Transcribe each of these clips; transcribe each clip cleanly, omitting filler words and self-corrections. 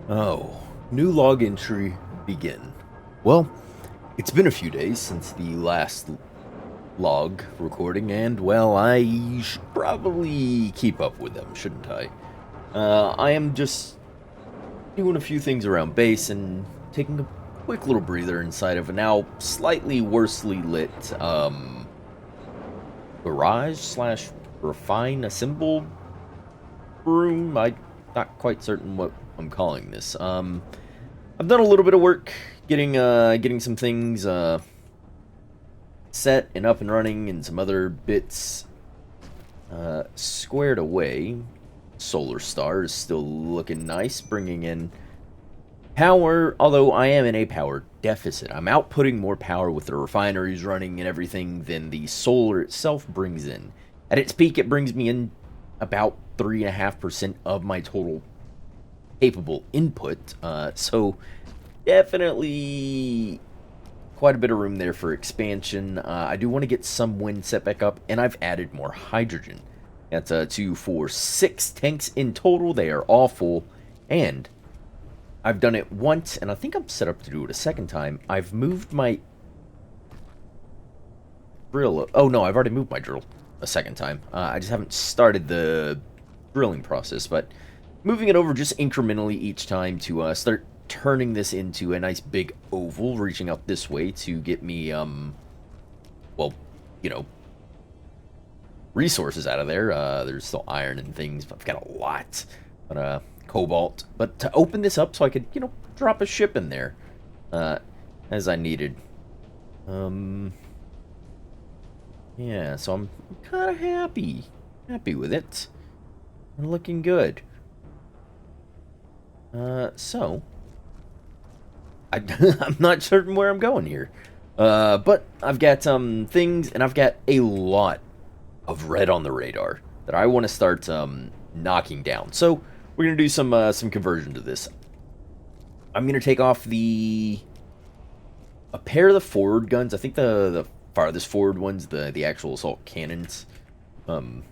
Oh, new log entry begin. Well, it's been a few days since the last log recording, and well, I should probably keep up with them, shouldn't I? I am just doing a few things around base and taking a quick little breather inside of a now slightly worsely lit garage slash refine assemble room. I'm not quite certain what I'm calling this. I've done a little bit of work getting some things set and up and running, and some other bits squared away. Solar Star is still looking nice, bringing in power. Although I am in a power deficit, I'm outputting more power with the refineries running and everything than the solar itself brings in. At its peak, it brings me in about 3.5% of my total capable input. So definitely quite a bit of room there for expansion. I do want to get some wind set back up, and I've added more hydrogen. That's 2, 4, 6 tanks in total. They are all full, and I've done it once, and I think I'm set up to do it a second time. I've moved my drill. Oh no, I've already moved my drill a second time. I just haven't started the drilling process, but moving it over just incrementally each time to start turning this into a nice big oval, reaching out this way to get me, well, you know, resources out of there. There's still iron and things, but I've got a lot. But, cobalt. But to open this up so I could, drop a ship in there, as I needed. Um, yeah, so I'm kind of happy. Happy with it. And looking good. So, I'm not certain where I'm going here. But I've got things, and I've got a lot of red on the radar that I want to start knocking down. So we're gonna do some conversion to this. I'm gonna take off a pair of the forward guns. I think the farthest forward ones, the actual assault cannons, um,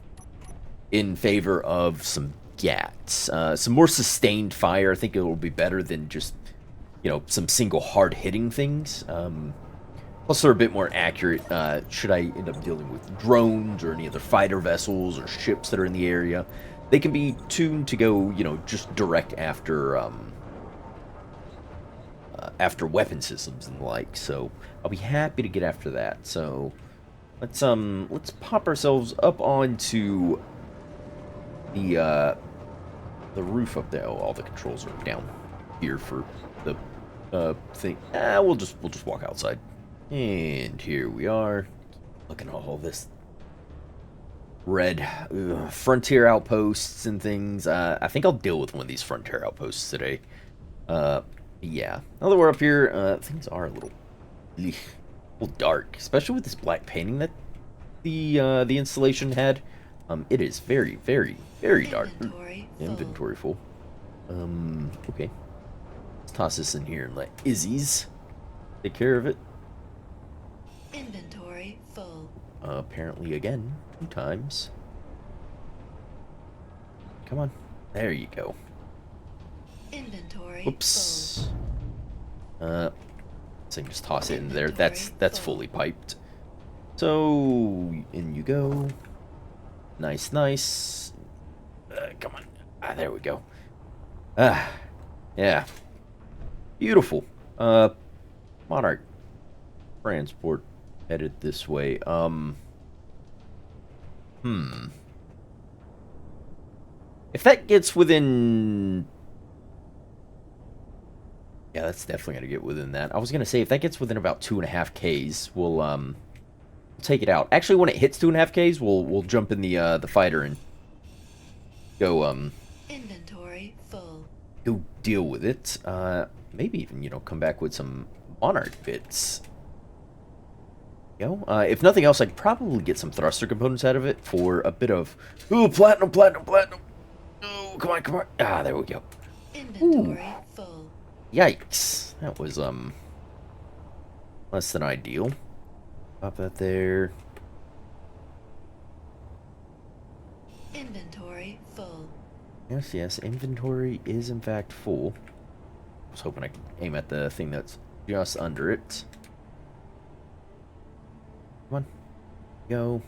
in favor of some gats, some more sustained fire. I think it will be better than just some single hard hitting things. Plus, they're a bit more accurate should I end up dealing with drones or any other fighter vessels or ships that are in the area. They can be tuned to go, just direct after weapon systems and the like. So I'll be happy to get after that. So let's pop ourselves up onto the roof up there. Oh, all the controls are down here for the thing. We'll just walk outside. And here we are. Looking at all this red frontier outposts and things. I think I'll deal with one of these frontier outposts today. Yeah. Now that we're up here, things are a little dark, especially with this black painting that the installation had. It is very, very, very dark. Inventory full. Okay. Let's toss this in here and let Izzy's take care of it. Inventory full. Apparently again, 2 times. Come on. There you go. Inventory Whoops. So you just toss it in there. Inventory That's full. fully piped. So in you go. Nice, nice. Come on. There we go. Yeah. Beautiful. Monarch transport headed this way. If that gets within, yeah, that's definitely gonna get within that. I was gonna say if that gets within about 2.5 Ks, we'll take it out. Actually, when it hits 2.5 Ks, we'll jump in the fighter and go Inventory full. go deal with it. Maybe even come back with some monarch bits. If nothing else, I'd probably get some thruster components out of it for a bit of platinum, platinum, platinum. Oh, come on, come on. There we go. Ooh, Inventory full. yikes. That was less than ideal. Pop that there. Inventory full. Yes, yes, inventory is in fact full. was hoping I could aim at the thing that's just under it. Come on. Go.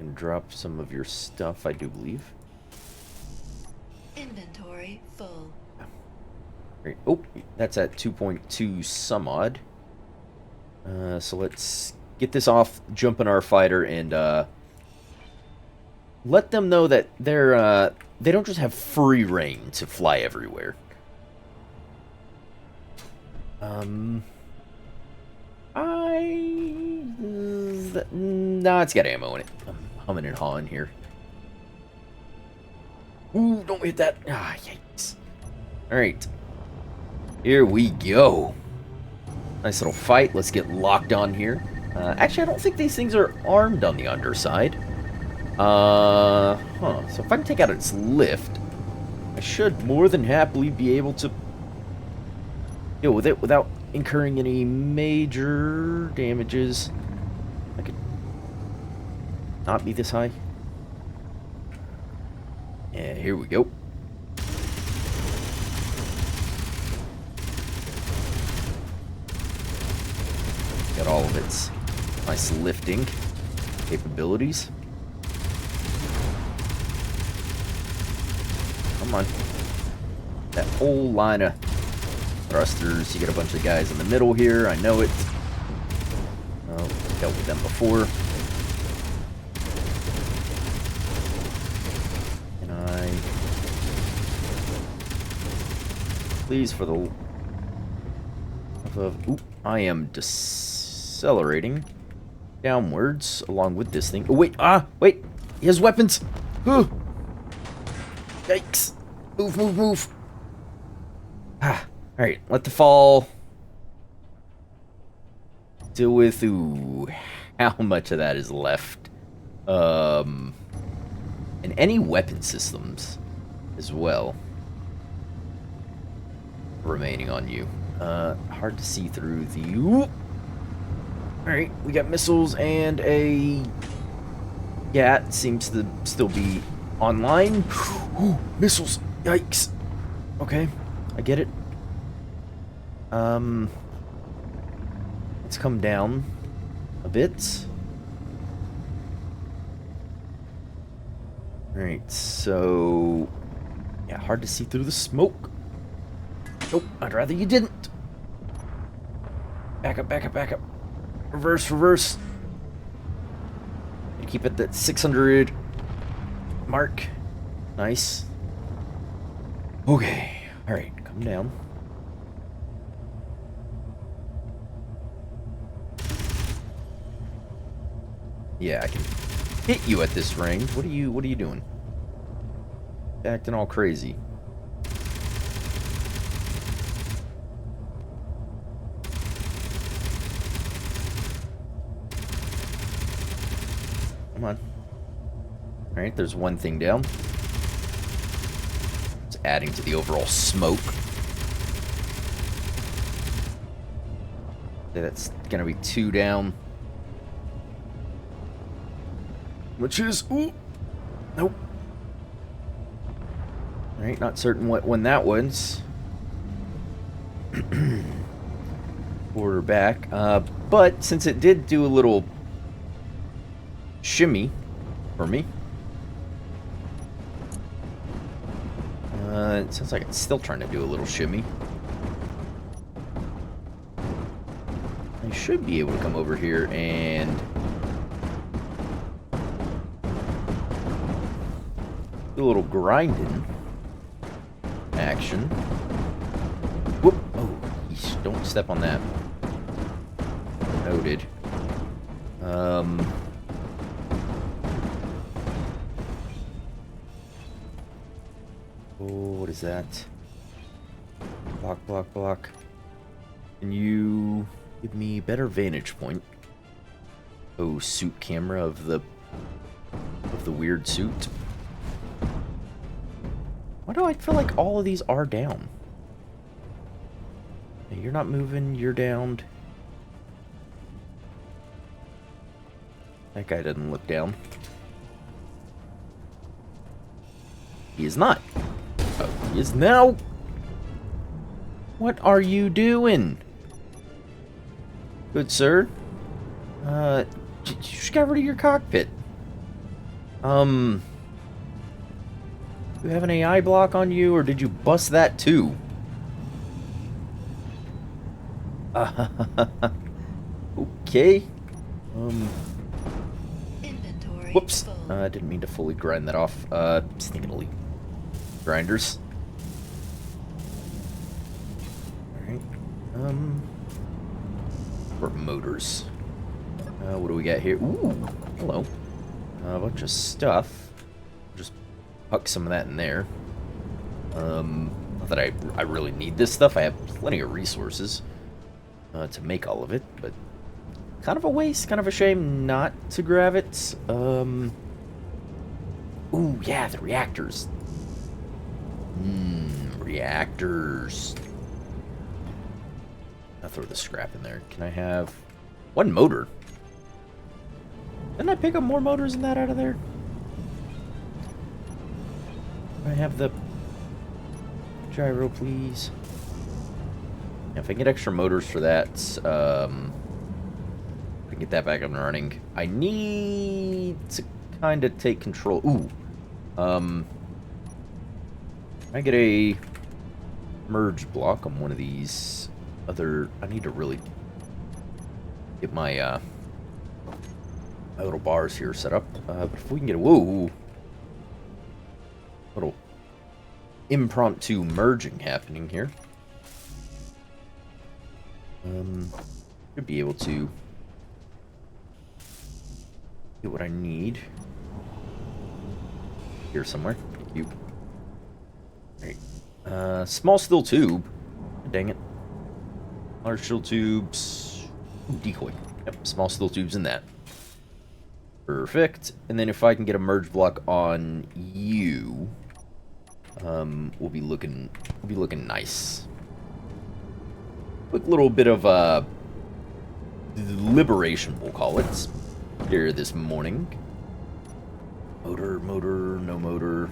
And drop some of your stuff, I do believe. Inventory full. Great. Oh, that's at 2.2 some odd. So let's get this off, jump in our fighter, and let them know that they don't just have free reign to fly everywhere. No, it's got ammo in it. I'm humming and hawing here. Ooh, don't hit that. Ah, yikes. Alright. Here we go. Nice little fight. Let's get locked on here. Actually, I don't think these things are armed on the underside. So if I can take out its lift, I should more than happily be able to deal with it without incurring any major damages. I could not be this high. Yeah, here we go. Got all of its nice lifting capabilities. Come on. That whole line of thrusters. You got a bunch of guys in the middle here. I know it. Oh, dealt with them before. Can I... Please, for the... Oop, I am decelerating downwards along with this thing. Oh, wait. Wait. He has weapons. Ooh. Yikes. Move, move, move. Alright, let the fall deal with, ooh, how much of that is left. And any weapon systems as well remaining on you. Hard to see through the... Alright, we got missiles and a GAT seems to still be online. Ooh, missiles. Yikes. Okay, I get it. Let's come down a bit. Alright, so... Yeah, hard to see through the smoke. Nope, I'd rather you didn't. Back up, back up, back up. Reverse, reverse. Keep it that 600 mark. Nice. Okay, alright, come down. Yeah, I can hit you at this range. What are you doing? Acting all crazy. Come on. Alright, there's one thing down. It's adding to the overall smoke. Okay, that's gonna be 2 down. Which is... Ooh! Nope. Alright, not certain what when that was. Order back. But since it did do a little shimmy for me. It sounds like it's still trying to do a little shimmy. I should be able to come over here and do a little grinding action. Whoop! Oh, yeesh, don't step on that. Noted. Oh, what is that? Block, block, block. Can you give me better vantage point? Oh, suit camera of the weird suit. Why do I feel like all of these are down? Hey, you're not moving, you're downed. That guy doesn't look down. He is not. Oh. he is now. What are you doing? Good sir. You just got rid of your cockpit. You have an AI block on you, or did you bust that too? Okay. Inventory Whoops. full. I didn't mean to fully grind that off. Sneakily. Grinders. Alright. For motors. What do we got here? Ooh, hello. A bunch of stuff. Just huck some of that in there. Not that I really need this stuff. I have plenty of resources to make all of it, but kind of a waste, kind of a shame not to grab it. Ooh, yeah, the reactors. Reactors. I'll throw the scrap in there. Can I have one motor? Didn't I pick up more motors than that out of there? I have the gyro, please. Yeah, if I can get extra motors for that, I can get that back up and running. I need to kind of take control. Ooh. I get a merge block on one of these other. I need to really get my my little bars here set up. But if we can get a little impromptu merging happening here, should be able to get what I need here somewhere. Thank you. Alright. Small steel tube. Dang it. Large steel tubes. Ooh, decoy. Yep, small steel tubes in that. Perfect. And then if I can get a merge block on you, we'll be looking nice. Quick little bit of liberation, we'll call it, here this morning. Motor, no motor.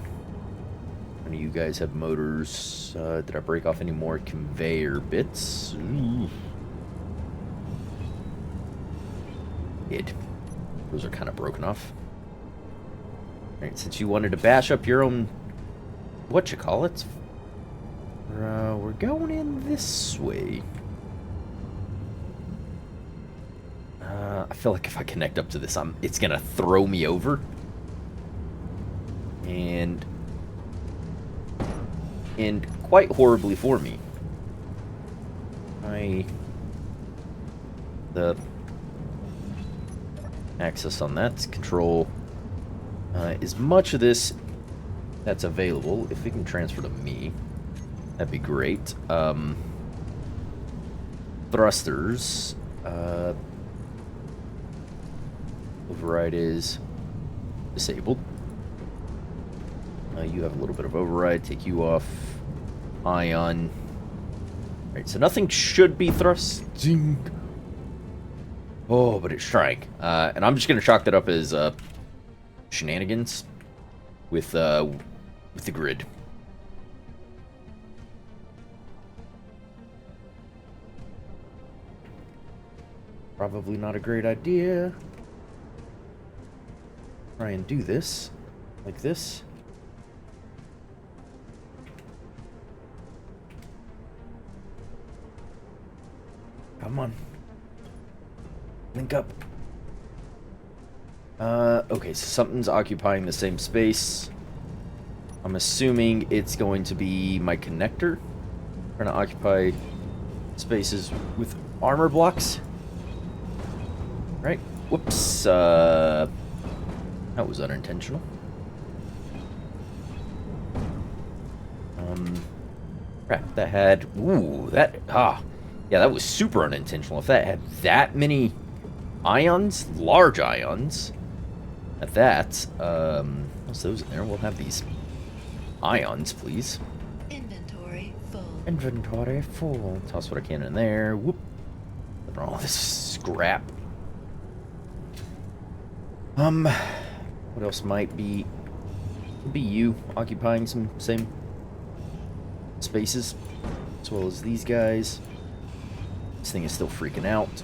None of you guys have motors. Did I break off any more conveyor bits? Ooh. Did. Those are kind of broken off. Alright, since you wanted to bash up your own whatchamacallit, we're going in this way. I feel like if I connect up to this, it's gonna throw me over. And quite horribly for me. The access on that control as much of this that's available. If it can transfer to me, that'd be great. Thrusters. Override is disabled. You have a little bit of override. Take you off. Ion. Alright, so nothing should be thrusting. Oh, but it's trying. And I'm just going to chalk that up as shenanigans with the grid. Probably not a great idea. Try and do this like this. Come on. Link up. Okay, so something's occupying the same space. I'm assuming it's going to be my connector. Trying to occupy spaces with armor blocks. Right? Whoops. That was unintentional. Crap, that had... Ooh, that... Yeah, that was super unintentional. If that had that many ions, large ions, at that, what's those in there? We'll have these ions, please. Inventory full. Inventory full. Toss what I can in there. Whoop. Look at all this scrap. What else might be you occupying some same spaces, as well as these guys. This thing is still freaking out.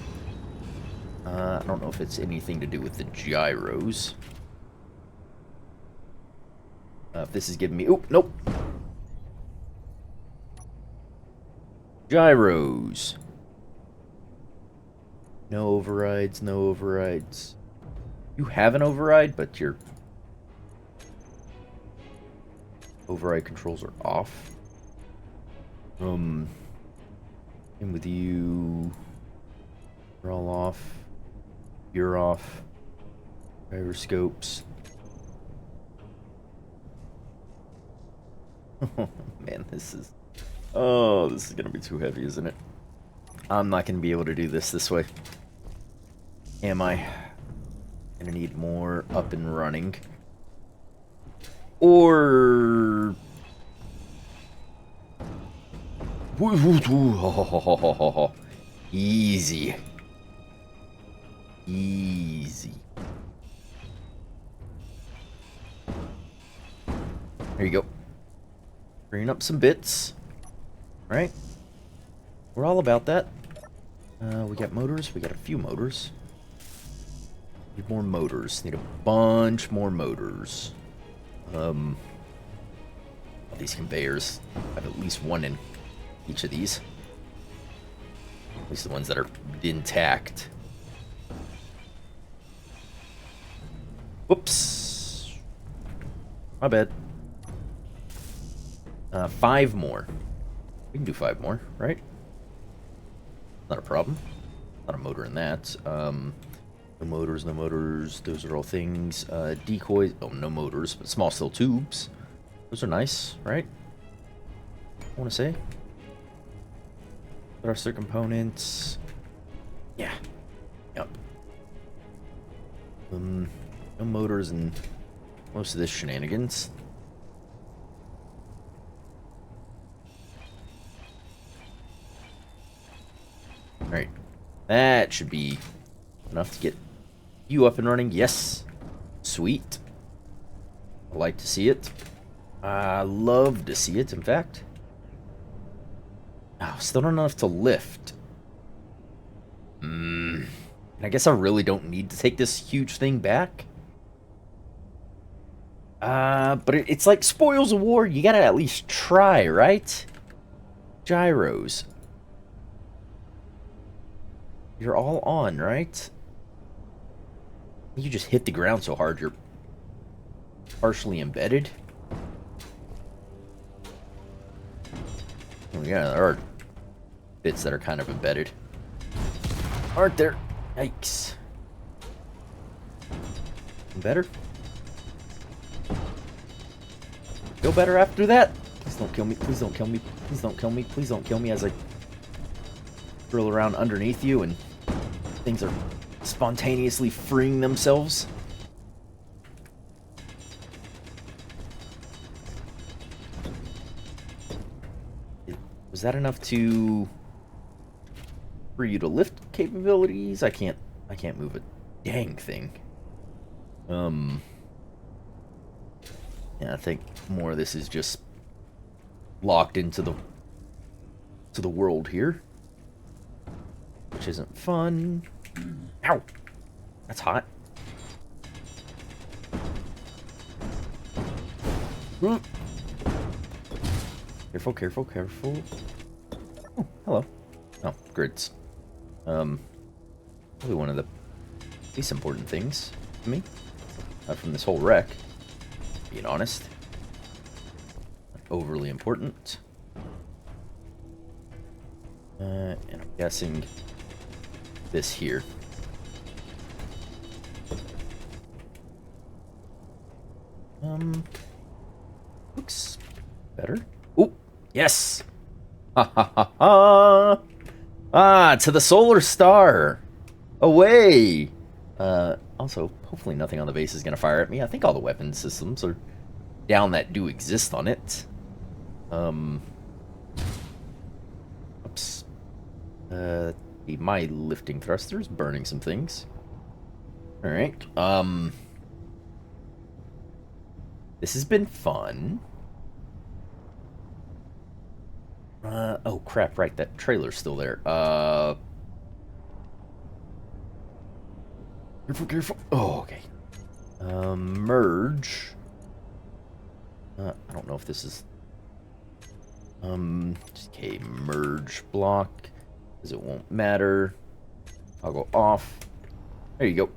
I don't know if it's anything to do with the gyros. If this is giving me... Oh, nope. Gyros. No overrides, no overrides. You have an override, but your override controls are off. In with you. You're all off. You're off. Gyroscopes. Oh man, this is... Oh, this is gonna be too heavy, isn't it? I'm not gonna be able to do this way. Am I? Gonna need more up and running. Or... Easy. Easy. There you go. Bringing up some bits. Right? We're all about that. We got motors. We got a few motors. Need more motors. Need a bunch more motors. These conveyors have at least one in each of these. At least the ones that are intact. Whoops. My bad. 5 more. We can do 5 more, right? Not a problem. Not a motor in that. No motors, no motors. Those are all things. Decoys. Oh, no motors, but small steel tubes. Those are nice, right? I want to say. Thruster components. Yeah. Yep. No motors and most of this shenanigans. Alright. That should be enough to get you up and running. Yes. Sweet. I like to see it. I love to see it, in fact. Oh, still not enough to lift. And I guess I really don't need to take this huge thing back. But it's like spoils of war. You gotta at least try, right? Gyros. You're all on, right? You just hit the ground so hard you're partially embedded. Oh yeah, there are bits that are kind of embedded. Aren't there? Yikes. Better? Feel better after that? Please don't kill me. Please don't kill me. Please don't kill me. Please don't kill me as I drill around underneath you and things are spontaneously freeing themselves. Was that enough to for you to lift capabilities? I can't move a dang thing. Yeah, I think more of this is just locked into the world here, which isn't fun. Ow! That's hot. Careful, careful, careful. Oh, hello. Oh, grids. Probably one of the least important things to me from this whole wreck, being honest. Not overly important. And I'm guessing this here. Looks better. Oh, yes! Ha ha ha ha! Ah, to the solar star! Away! Also, hopefully nothing on the base is gonna fire at me. I think all the weapon systems are down that do exist on it. Oops. My lifting thrusters burning some things. Alright, this has been fun. Oh crap, right, that trailer's still there. Careful, careful. Oh, okay. Merge. I don't know if this is... okay, merge block, because it won't matter. I'll go off. There you go.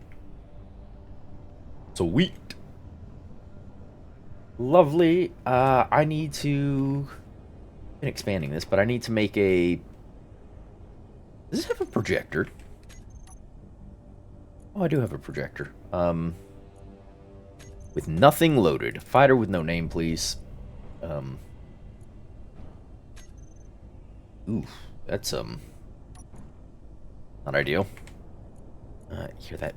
Sweet. Lovely. I need to... I've been expanding this, but I need to make a... Does this have a projector? Oh, I do have a projector. With nothing loaded. Fighter with no name, please. Ooh, that's, not ideal. Hear that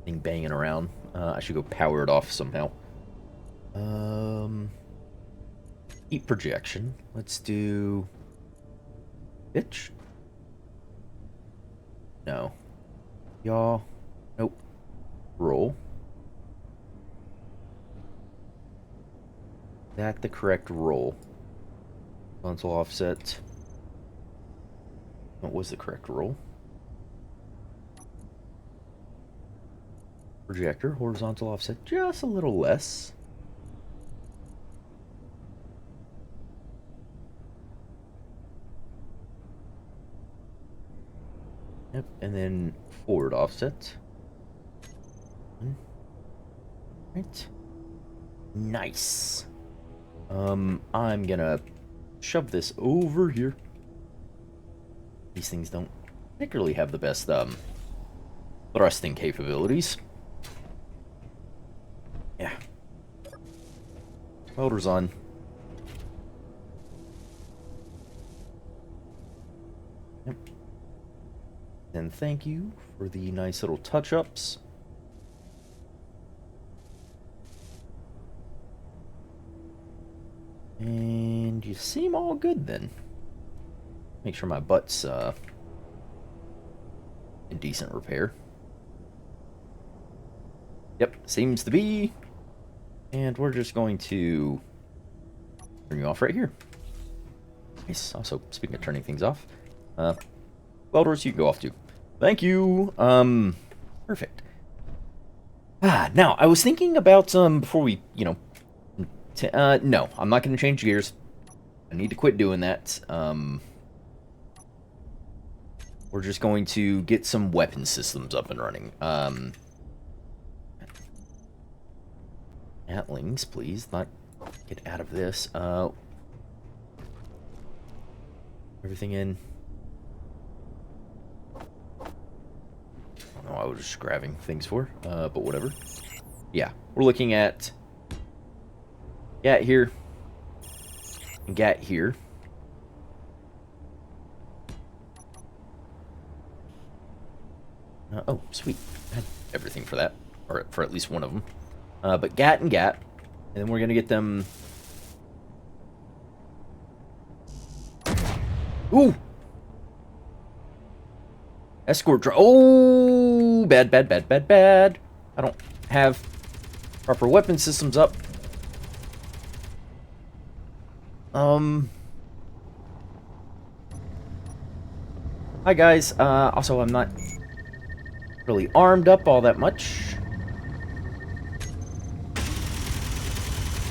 thing banging around. I should go power it off somehow. Heat projection. Let's do... Bitch? No. Y'all. Nope. Roll. Is that the correct roll? Console offset. What was the correct roll? Projector, horizontal offset, just a little less. Yep, and then forward offset. Right. Nice. I'm gonna shove this over here. These things don't particularly have the best, thrusting capabilities. Yeah. Welder's on. Yep. And thank you for the nice little touch-ups. And you seem all good then. Make sure my butt's in decent repair. Yep, seems to be. And we're just going to turn you off right here. Nice. Also, speaking of turning things off, welders, you can go off too. Thank you. Perfect. Now, I was thinking about, before we, you know, no, I'm not going to change gears. I need to quit doing that. We're just going to get some weapon systems up and running. Atlings, please, not get out of this. Everything in. I don't know, I was just grabbing things for, but whatever. Yeah, we're looking at Gat here, and Gat here. Oh, sweet. I had everything for that, or for at least one of them. But Gat and Gat, and then we're gonna get them. Ooh! Escort drone. Oh, bad, bad, bad, bad, bad. I don't have proper weapon systems up. Hi guys. Also, I'm not really armed up all that much.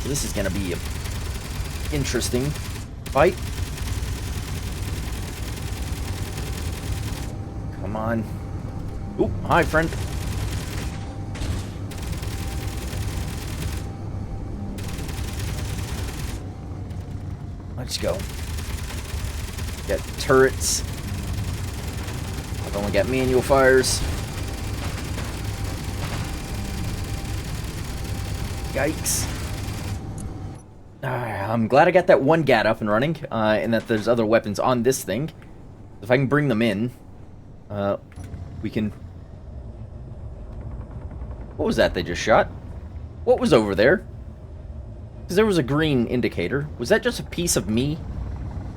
So this is gonna be a interesting fight. Come on. Oop, hi friend. Let's go. Got turrets. I've only got manual fires. Yikes. I'm glad I got that one GAT up and running, and that there's other weapons on this thing. If I can bring them in, we can... What was that they just shot? What was over there? Because there was a green indicator. Was that just a piece of me?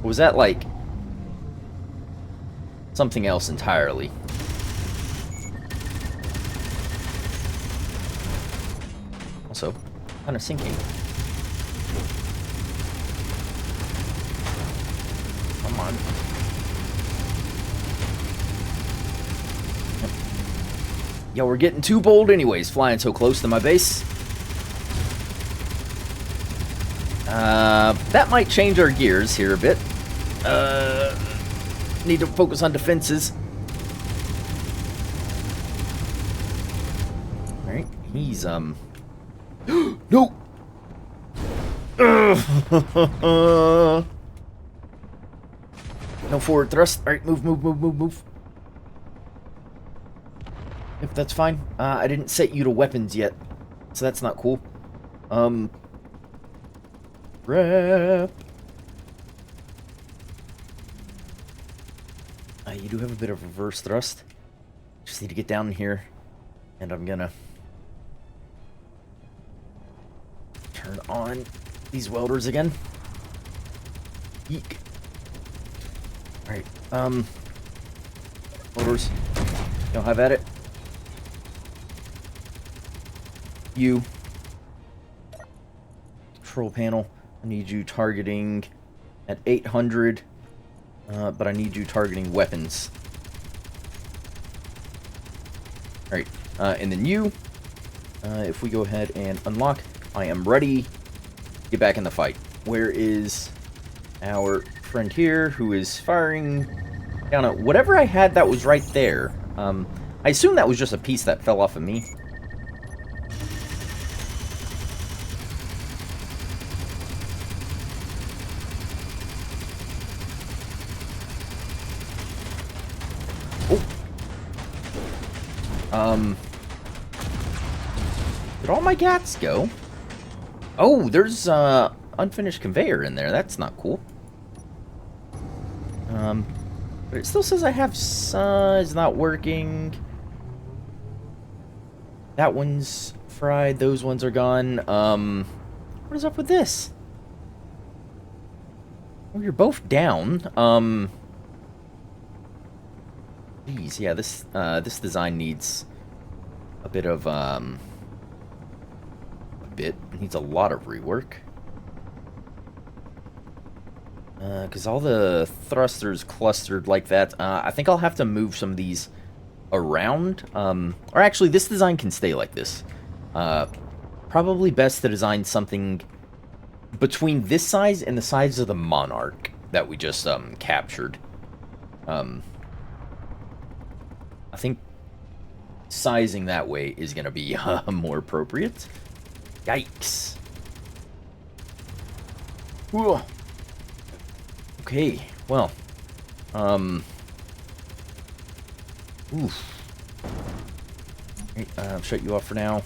Or was that, like, something else entirely? Also, kind of sinking. Come on. Yeah, we're getting too bold anyways, flying so close to my base. That might change our gears here a bit. Need to focus on defenses. Alright, he's, no! No forward thrust. Alright, move. If that's fine. I didn't set you to weapons yet, so that's not cool. Rep. You do have a bit of reverse thrust. Just need to get down here, and I'm gonna turn on these welders again. Yeek. Alright, welders. Y'all have at it. You. Control panel. I need you targeting at 800, but I need you targeting weapons. Alright, and then you, if we go ahead and unlock, I am ready to get back in the fight. Where is our friend here who is firing down at whatever I had that was right there? I assume that was just a piece that fell off of me. Did all my gats go? Oh, there's unfinished conveyor in there. That's not cool. But it still says I have it's not working. That one's fried. Those ones are gone. What is up with this? Well, you're both down. Geez, yeah, this design needs a bit of it needs a lot of rework. Because all the thrusters clustered like that. I think I'll have to move some of these around. Or actually, this design can stay like this. Probably best to design something between this size and the size of the Monarch that we just captured. I think sizing that way is going to be more appropriate. Yikes. Whoa. Okay, well. Oof. Right, I'll shut you off for now.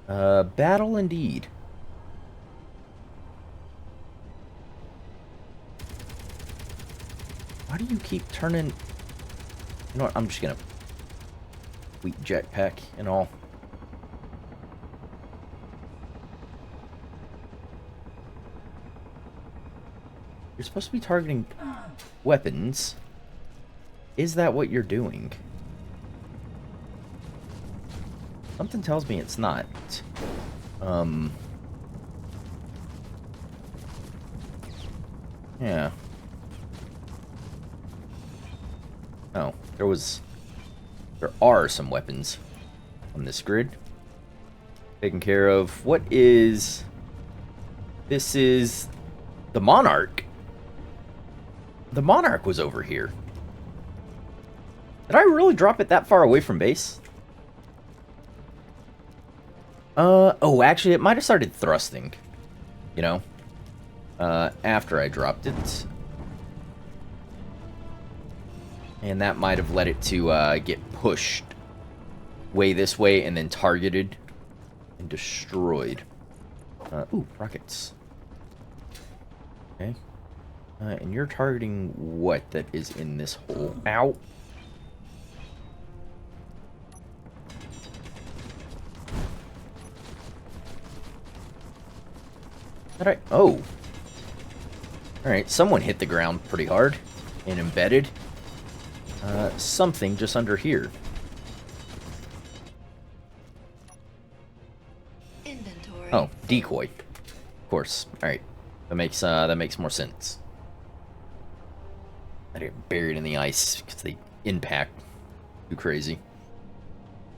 Battle indeed. Why do you keep turning... You know what, I'm just gonna... Weak jetpack and all. You're supposed to be targeting weapons. Is that what you're doing? Something tells me it's not. Yeah. Oh, there are some weapons on this grid. Taken care of. What is... This is the Monarch. The Monarch was over here. Did I really drop it that far away from base? Oh, actually, it might have started thrusting. You know? After I dropped it. And that might have led it to, get pushed way this way and then targeted and destroyed. Ooh, rockets. Okay. And you're targeting what that is in this hole? Ow! Alright, oh. Alright, someone hit the ground pretty hard and embedded. Something just under here. Inventory. Oh, decoy. Of course. Alright. That makes more sense. That get buried in the ice because they impact too crazy.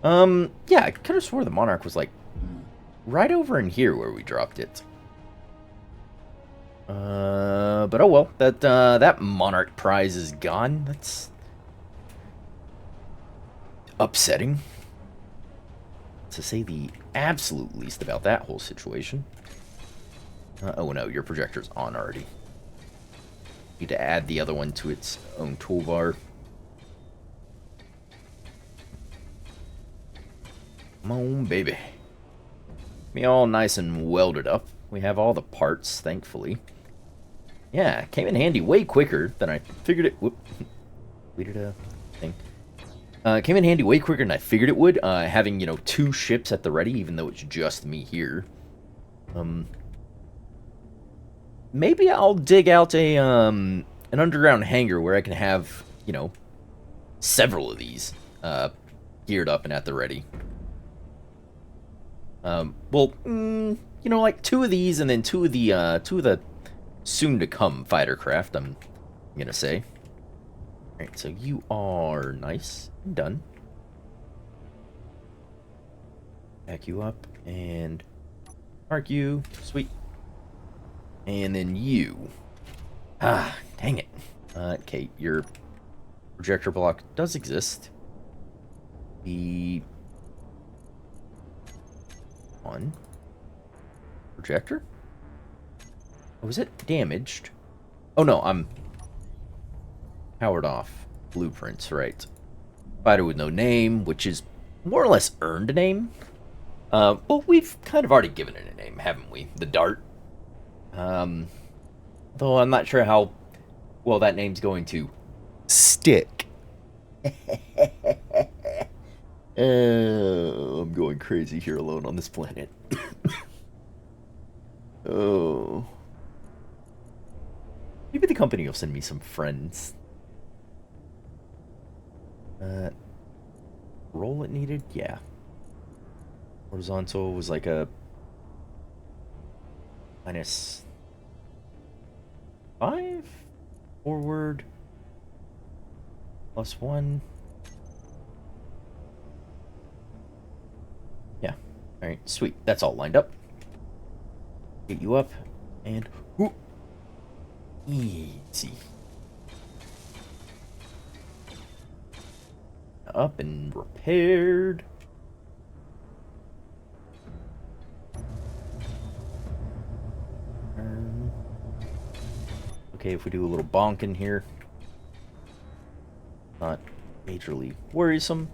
Yeah, I could have swore the Monarch was like right over in here where we dropped it. But oh well, that Monarch prize is gone. That's upsetting, to say the absolute least about that whole situation. Oh no, your projector's on already. Need to add the other one to its own toolbar. Come on, baby. Be all nice and welded up. We have all the parts, thankfully. Yeah, came in handy way quicker than I figured it. Whoop, deleted a thing. Came in handy way quicker than I figured it would. Having, you know, 2 ships at the ready, even though it's just me here. Maybe I'll dig out a an underground hangar where I can have, you know, several of these geared up and at the ready. Well, you know, like 2 of these and then 2 of the soon-to-come fighter craft, I'm gonna say. Alright, so you are nice and done. Back you up and mark you. Sweet. And then you. Ah, dang it. Okay, your projector block does exist. The one projector? Oh, is it damaged? Oh no, I'm powered off. Blueprints, right. Fighter with no name, which is more or less earned a name. Well, we've kind of already given it a name, haven't we? The Dart. Though I'm not sure how well that name's going to stick. I'm going crazy here alone on this planet. Oh. Maybe the company will send me some friends. Roll it needed? Yeah. Horizontal was like a -5. Forward +1. Yeah. Alright, sweet. That's all lined up. Get you up and whoop. Easy. Up and repaired. Okay, if we do a little bonking here. Not majorly worrisome.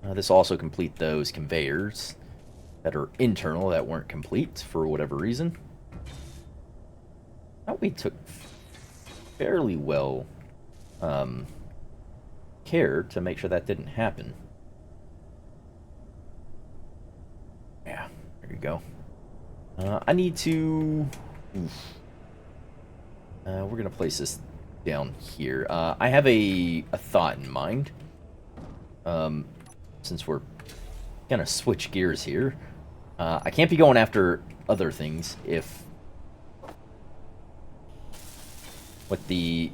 This will also complete those conveyors that are internal that weren't complete for whatever reason. I thought we took fairly well care to make sure that didn't happen. Yeah, there you go. I need to... we're gonna place this down here. I have a thought in mind. Since we're gonna switch gears here. I can't be going after other things if... What the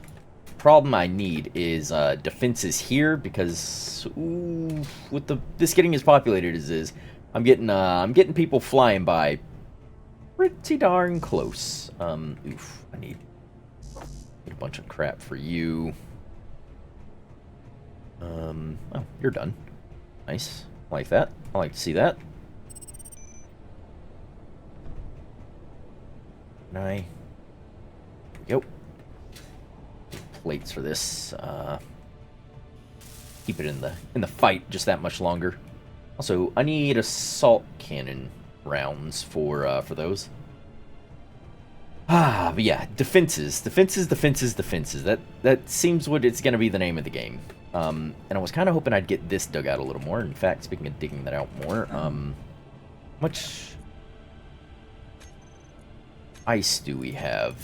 problem I need is defenses here, because with this getting as populated as is, I'm getting people flying by pretty darn close. Oof, I need a bunch of crap for you. Oh, you're done. Nice. I like that. I like to see that. Can I... There we go. Plates for this. Keep it in the fight just that much longer. Also, I need assault cannon rounds for those. But yeah, defenses. That seems what it's gonna be the name of the game. And I was kind of hoping I'd get this dug out a little more. In fact, speaking of digging that out more, much ice do we have?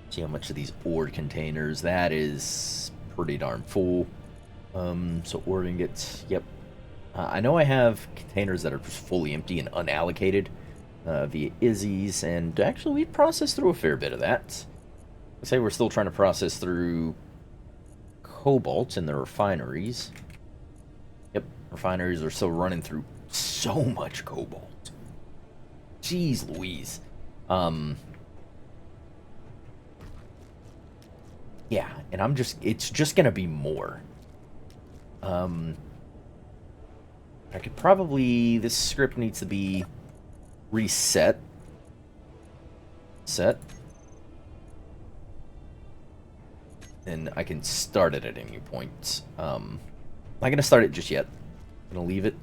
See how much of these ore containers. That is pretty darn full. So ore ingots. Yep. I know I have containers that are just fully empty and unallocated via Izzy's, and actually we processed through a fair bit of that. Say we're still trying to process through cobalt in the refineries. Yep, refineries are still running through so much cobalt. Jeez Louise. Yeah, and it's just gonna be more. I could probably, this script needs to be reset. Set. And I can start it at any point. I'm not gonna start it just yet. I'm gonna leave it.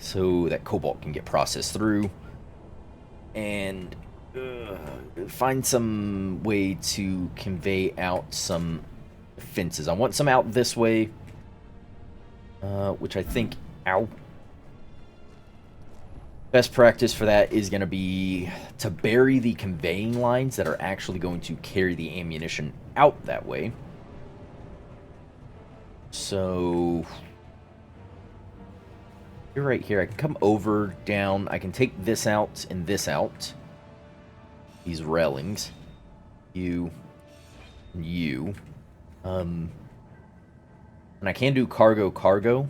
So that cobalt can get processed through. And find some way to convey out some fences. I want some out this way. Which I think... Ow. Best practice for that is going to be to bury the conveying lines that are actually going to carry the ammunition out that way. So... You're right here. I can come over, down. I can take this out and this out. These railings. You. And you. And I can do cargo.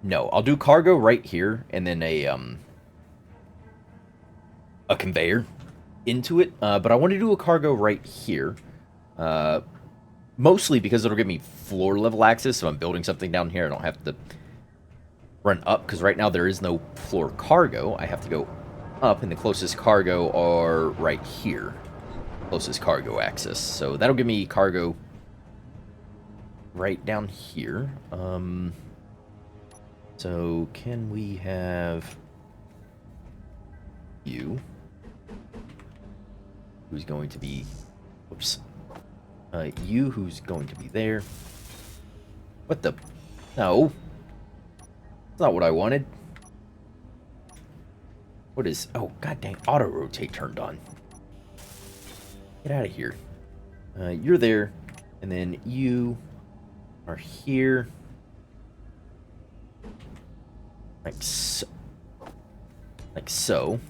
No, I'll do cargo right here, and then a conveyor into it. But I want to do a cargo right here. Mostly because it'll give me floor level access, so I'm building something down here. I don't have to run up, because right now there is no floor cargo. I have to go up, and the closest cargo are right here. Closest cargo access. So that'll give me cargo right down here. So can we have you, who's going to be, whoops, you who's going to be there. What the, no, that's not what I wanted. What is, oh god dang, auto rotate turned on. Get out of here. You're there, and then you are here. Like so. Like so.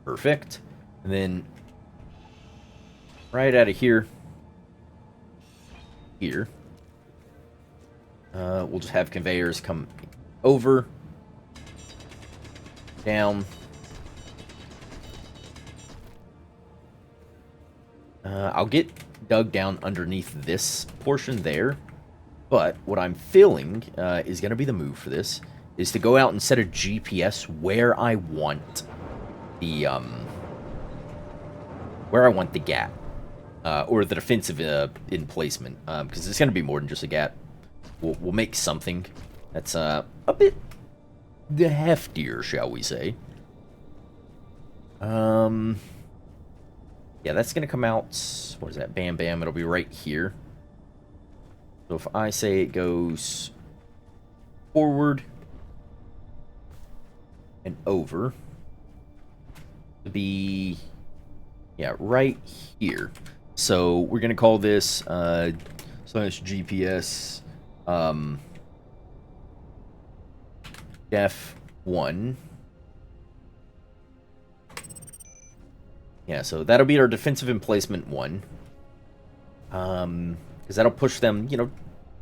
Perfect. And then right out of here. Here. We'll just have conveyors come over. Down. I'll get dug down underneath this portion there. But what I'm feeling is going to be the move for this, is to go out and set a GPS where I want the gap, or the defensive emplacement, because it's going to be more than just a gap. We'll make something that's a bit heftier, shall we say. Yeah, that's going to come out, what is that, bam bam, it'll be right here. So if I say it goes forward and over, to be, yeah, right here. So we're going to call this slash GPS def 1. Yeah, so that'll be our defensive emplacement 1. Because that'll push them, you know,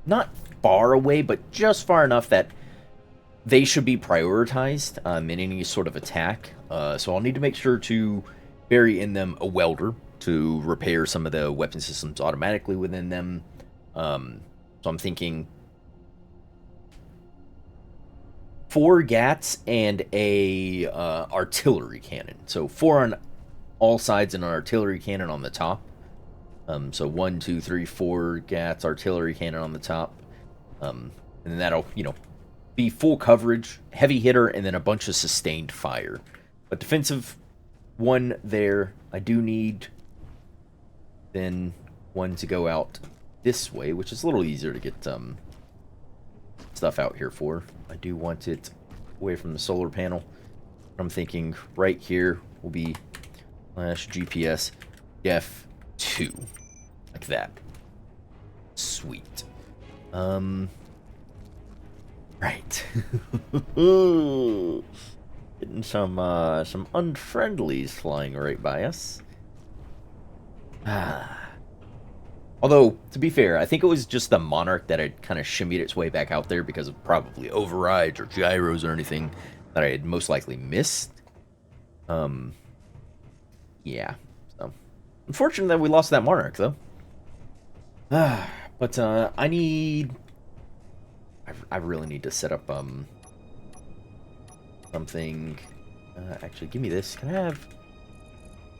not far away, but just far enough that they should be prioritized in any sort of attack. So I'll need to make sure to bury in them a welder to repair some of the weapon systems automatically within them. So I'm thinking 4 GATs and a artillery cannon. So 4 on all sides and an artillery cannon on the top. So 1, 2, 3, 4 GATs, artillery cannon on the top. And then that'll, you know, be full coverage, heavy hitter, and then a bunch of sustained fire. But defensive 1 there. I do need then 1 to go out this way, which is a little easier to get stuff out here for. I do want it away from the solar panel. I'm thinking right here will be slash GPS def 2. Like that. Sweet. Right. Getting some unfriendlies flying right by us. Although, to be fair, I think it was just the Monarch that had kind of shimmied its way back out there because of probably overrides or gyros or anything that I had most likely missed. Yeah. So, unfortunate that we lost that Monarch, though. But I need. I really need to set up something. Actually, give me this. Can I have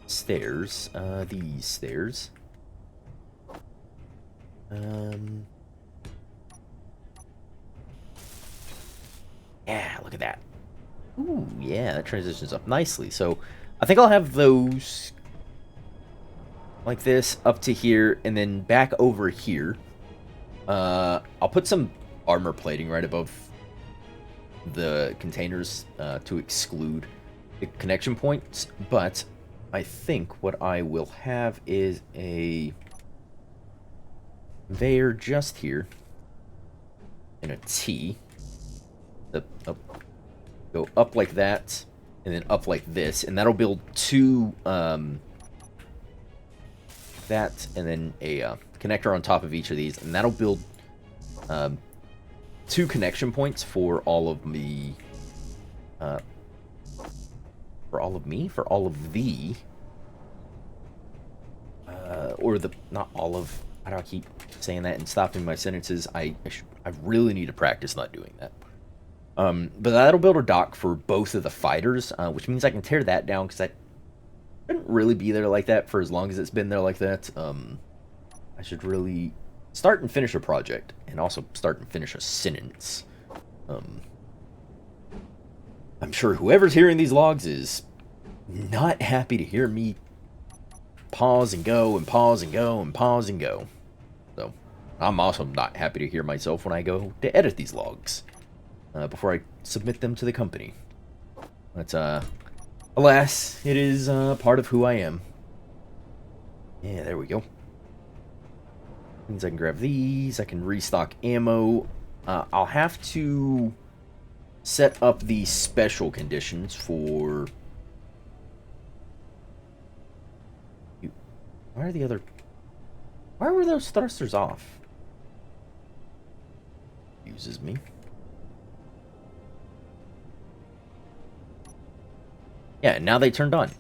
stairs? These stairs. Yeah, look at that. Ooh, yeah, that transitions up nicely. So, I think I'll have those like this up to here, and then back over here. I'll put some armor plating right above the containers to exclude the connection points, but I think what I will have is a conveyor just here and a T. Go up like that, and then up like this, and that'll build two that, and then a connector on top of each of these, and that'll build two connection points for all of me. For all of the, or the, not all of. Why do I keep saying that and stopping my sentences? I really need to practice not doing that. But that'll build a dock for both of the fighters, which means I can tear that down because that shouldn't really be there like that for as long as it's been there like that. I should really start and finish a project, and also start and finish a sentence. I'm sure whoever's hearing these logs is not happy to hear me pause and go and pause and go and pause and go. So, I'm also not happy to hear myself when I go to edit these logs before I submit them to the company. But, alas, it is part of who I am. Yeah, there we go. Means I can grab these. I can restock ammo. I'll have to set up the special conditions for. Why are the other? Why were those thrusters off? Uses me. Yeah, now they turned on.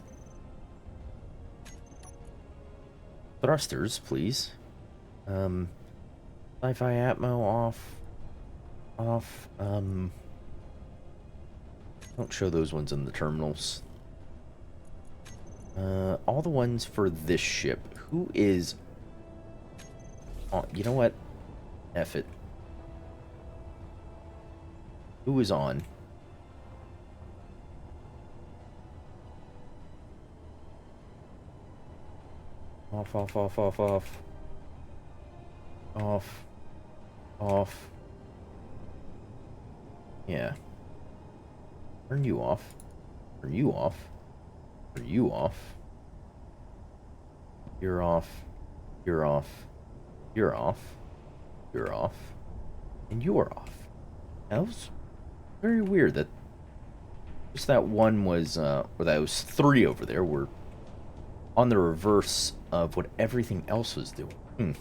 Thrusters, please. Sci-fi atmo off. Off. Don't show those ones in the terminals. All the ones for this ship. Who is... Oh, you know what? F it. Who is on? Off, off, off, off, off. Off. Off. Yeah. Turn you off. Turn you off. Turn you off. You're off. You're off. You're off. You're off. And you're off. That was very weird that just that one was, or those three over there were on the reverse of what everything else was doing.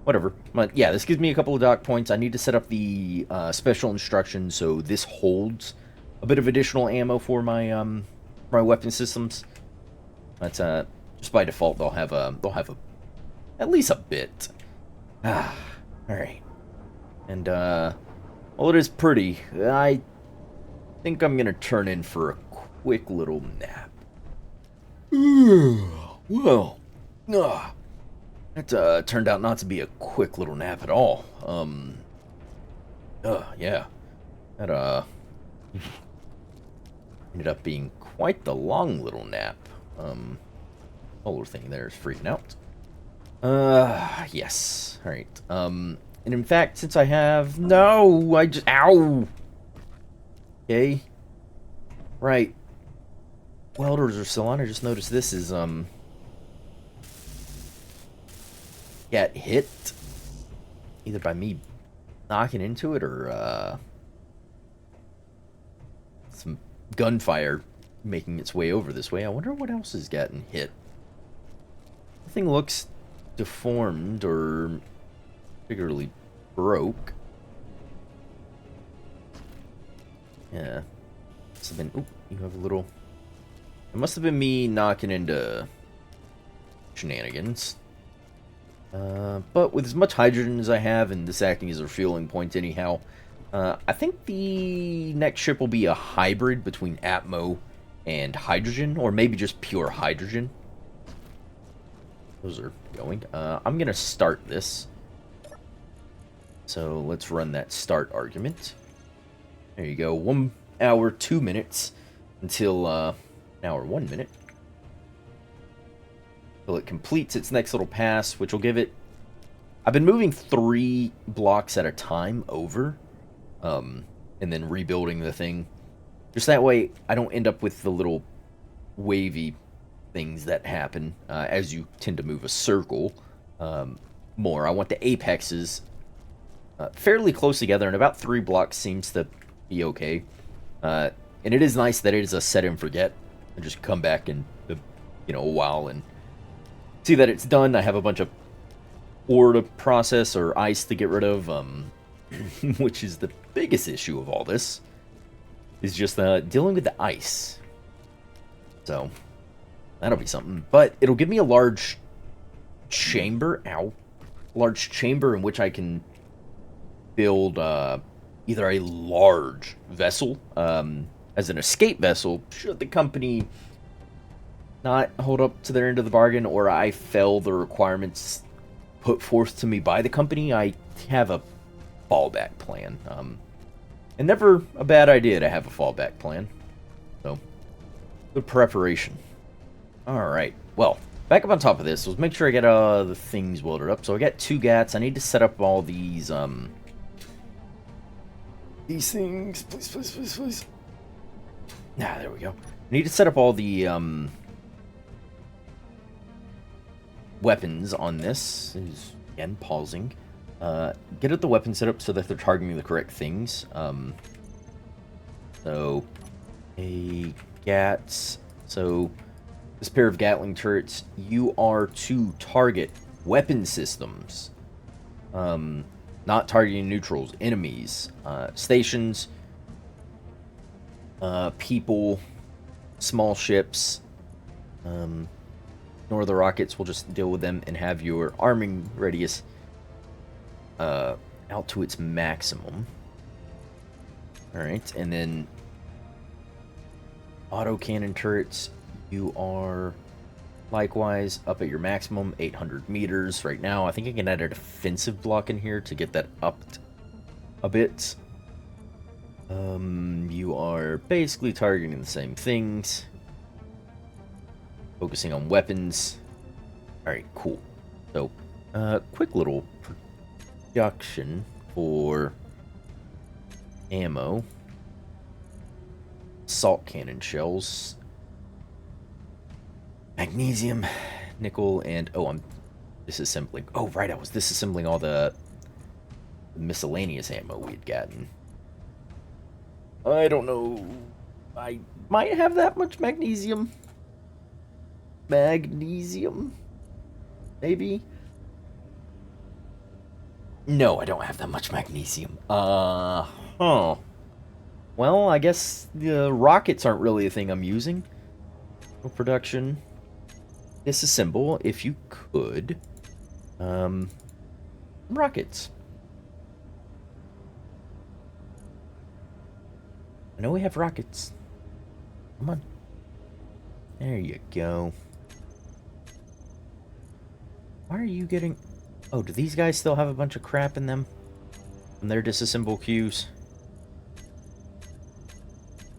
Whatever. But yeah, this gives me a couple of dock points. I need to set up the special instructions so this holds a bit of additional ammo for my my weapon systems. But just by default they'll have at least a bit. All right. And well, it is pretty. I think I'm gonna turn in for a quick little nap. Well, that turned out not to be a quick little nap at all. Yeah, that ended up being quite the long little nap. Solar thing there is freaking out. Yes. All right. And in fact, since I have ow. Okay. Right. Welders are still on. I just noticed this is got hit either by me knocking into it or some gunfire making its way over this way. I wonder what else has gotten hit. Nothing looks deformed or particularly broke. Yeah. Must have been... Oop, you have a little... It must have been me knocking into shenanigans. But with as much hydrogen as I have, and this acting as a refueling point anyhow, I think the next ship will be a hybrid between Atmo and hydrogen, or maybe just pure hydrogen. Those are going. I'm going to start this. So let's run that start argument. There you go. 1 hour, 2 minutes until an hour, 1 minute. Till it completes its next little pass, which will give it... I've been moving 3 blocks at a time over, and then rebuilding the thing. Just that way, I don't end up with the little wavy things that happen as you tend to move a circle more. I want the apexes fairly close together, and about 3 blocks seems to be okay. And it is nice that it is a set and forget. I just come back in a while and see that it's done. I have a bunch of ore to process or ice to get rid of, which is the biggest issue of all this, is just dealing with the ice. So that'll be something. But it'll give me a large chamber, large chamber in which I can build either a large vessel as an escape vessel, should the company not hold up to their end of the bargain, or I fail the requirements put forth to me by the company. I have a fallback plan. And never a bad idea to have a fallback plan. So, good preparation. Alright, well, back up on top of this, let's make sure I get the things welded up. So I got 2 GATs. I need to set up all these things. Please, please, please, please. Ah, there we go. I need to set up all the weapons on this. Is again pausing. Get at the weapon setup so that they're targeting the correct things. So a GATs. So this pair of Gatling turrets, you are to target weapon systems. Not targeting neutrals, enemies, stations, people, small ships. Ignore the rockets, we'll just deal with them and have your arming radius out to its maximum. Alright, and then autocannon turrets, you are likewise up at your maximum, 800 meters right now. I think I can add a defensive block in here to get that upped a bit. You are basically targeting the same things. Focusing on weapons. Alright, cool. So, quick little production for ammo. Salt cannon shells. Magnesium, nickel, and... Oh, I'm disassembling. Oh, right, I was disassembling all the miscellaneous ammo we had gotten. I don't know. I might have that much magnesium. Magnesium? Maybe? No, I don't have that much magnesium. Huh. Well, I guess the rockets aren't really a thing I'm using. No production. Disassemble, if you could. Rockets. I know we have rockets. Come on. There you go. Why are you getting... Oh, do these guys still have a bunch of crap in them? From their disassemble queues?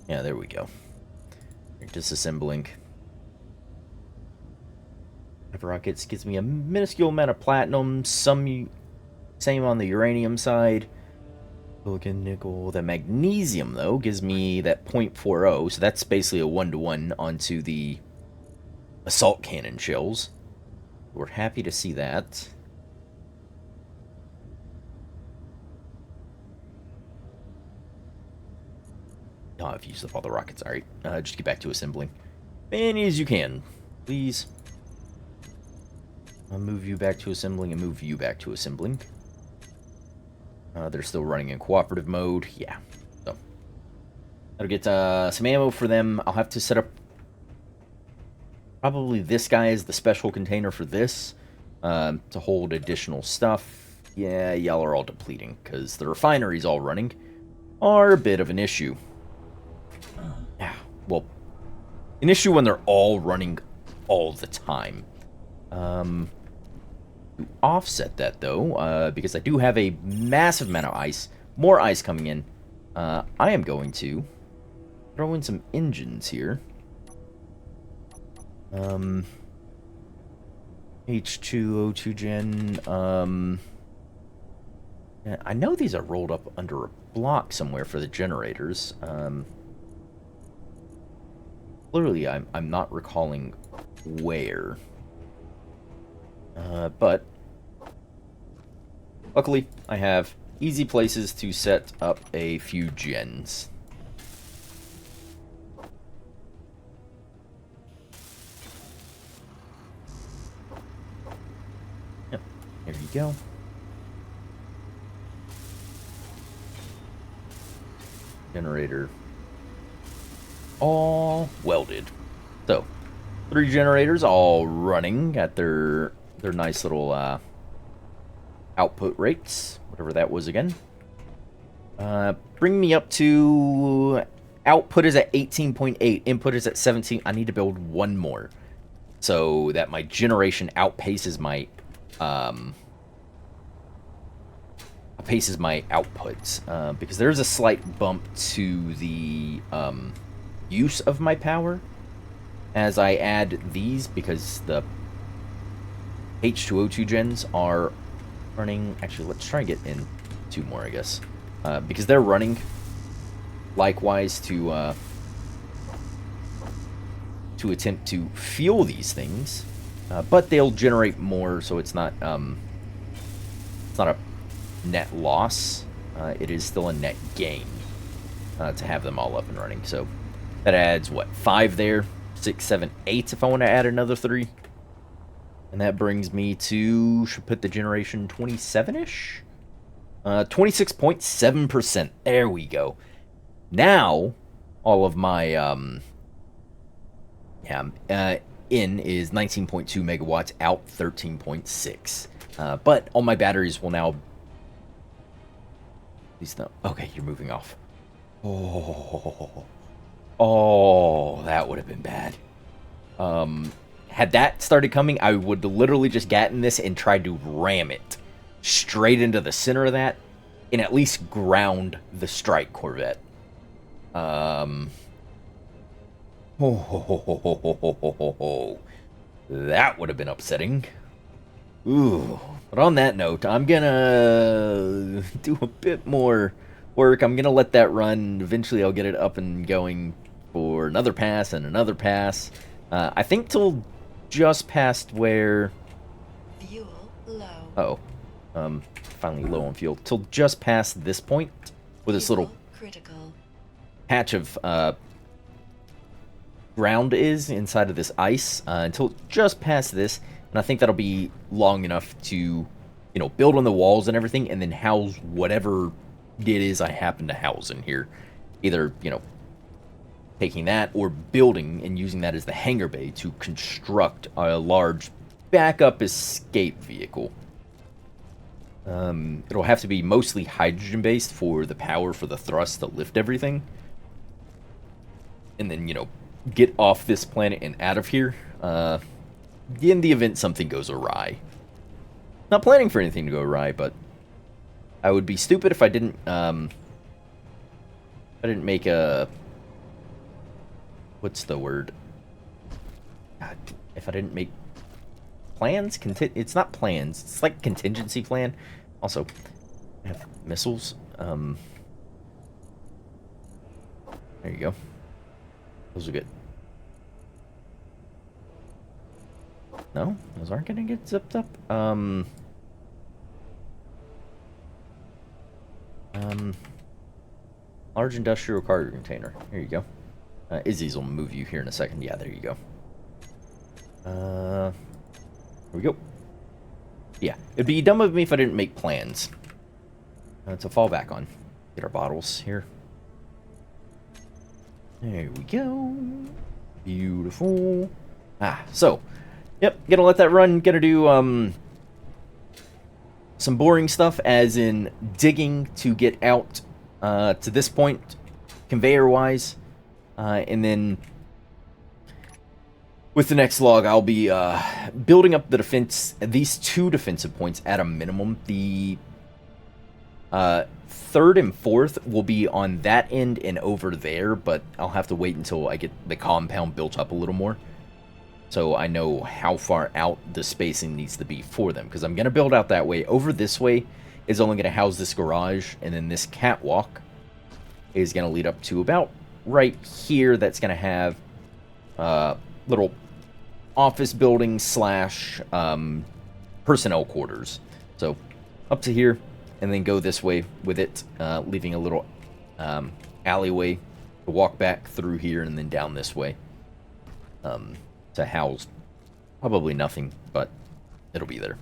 Yeah, there we go. They're disassembling. Rockets gives me a minuscule amount of platinum. Same on the uranium side. Silicon, nickel. The magnesium, though, gives me that 0.40. So that's basically a 1-to-1 onto the assault cannon shells. We're happy to see that. Oh, I've used up all the rockets. Alright, just get back to assembling. Many as you can, please. I'll move you back to assembling and move you back to assembling. They're still running in cooperative mode. Yeah, so I'll get some ammo for them. I'll have to set up probably this guy as the special container for this to hold additional stuff. Yeah, y'all are all depleting because the refineries all running are a bit of an issue. Yeah, well, an issue when they're all running all the time. To offset that, though, because I do have a massive amount of ice, more ice coming in, I am going to throw in some engines here. H2O2 gen, yeah, I know these are rolled up under a block somewhere for the generators. Clearly, I'm not recalling where. But luckily, I have easy places to set up a few gens. Yep, there you go. Generator all welded. So, 3 generators all running at their nice little output rates, whatever that was again. Bring me up to output is at 18.8, input is at 17. I need to build one more so that my generation outpaces my outputs, because there's a slight bump to the use of my power as I add these, because the H2O2 gens are running. Actually, let's try and get in 2 more, I guess, because they're running likewise to attempt to fuel these things, but they'll generate more, so it's not a net loss. It is still a net gain to have them all up and running. So that adds what, 5 there, 6, 7, 8 if I want to add another 3. And that brings me to, should put the generation 27-ish? 26.7%. There we go. Now, all of my, in is 19.2 megawatts, out 13.6. But all my batteries will now... Please no. Okay, you're moving off. Oh, that would have been bad. Had that started coming, I would literally just gotten this and tried to ram it straight into the center of that and at least ground the strike corvette. That would have been upsetting. Ooh. But on that note, I'm gonna do a bit more work. I'm gonna let that run. Eventually I'll get it up and going for another pass and another pass. I think till just past where... Fuel low. Uh-oh. Finally low on fuel. Till just past this point, where this little critical patch of ground is inside of this ice, until just past this, and I think that'll be long enough to, you know, build on the walls and everything, and then house whatever it is I happen to house in here. Either, you know, taking that or building and using that as the hangar bay to construct a large backup escape vehicle. It'll have to be mostly hydrogen-based for the power for the thrust to lift everything. And then, you know, get off this planet and out of here, in the event something goes awry. Not planning for anything to go awry, but I would be stupid if I didn't make a... What's the word? God, if I didn't make plans? It's not plans. It's like contingency plan. Also, I have missiles. There you go. Those are good. No? Those aren't gonna get zipped up? Large industrial cargo container. Here you go. Izzy's will move you here in a second. Yeah, there you go. Here we go. Yeah, it'd be dumb of me if I didn't make plans to fall back on. Get our bottles here. There we go. Beautiful. So, yep, gonna let that run. Gonna do some boring stuff, as in digging to get out to this point, conveyor-wise, and then with the next log, I'll be building up the defense. These 2 defensive points at a minimum. The 3rd and 4th will be on that end and over there, but I'll have to wait until I get the compound built up a little more, so I know how far out the spacing needs to be for them, because I'm going to build out that way. Over this way is only going to house this garage, and then this catwalk is going to lead up to about right here. That's going to have little office building slash personnel quarters. So up to here, and then go this way with it, leaving a little alleyway to walk back through here, and then down this way to house probably nothing, but it'll be there.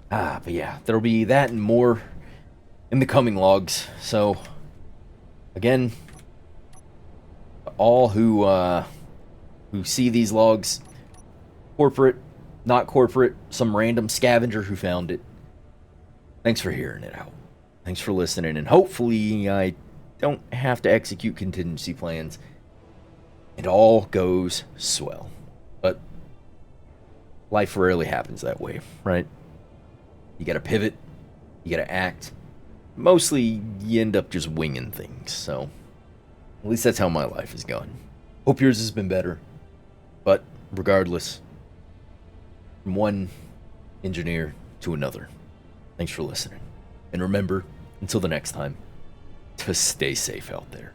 But yeah, there'll be that and more in the coming logs. So again, all who see these logs, corporate, not corporate, some random scavenger who found it, thanks for hearing it out. Thanks for listening, and hopefully I don't have to execute contingency plans. It all goes swell. But life rarely happens that way, right? You gotta pivot, you gotta act. Mostly, you end up just winging things, so at least that's how my life has gone. Hope yours has been better. But regardless, from one engineer to another, thanks for listening. And remember, until the next time, to stay safe out there.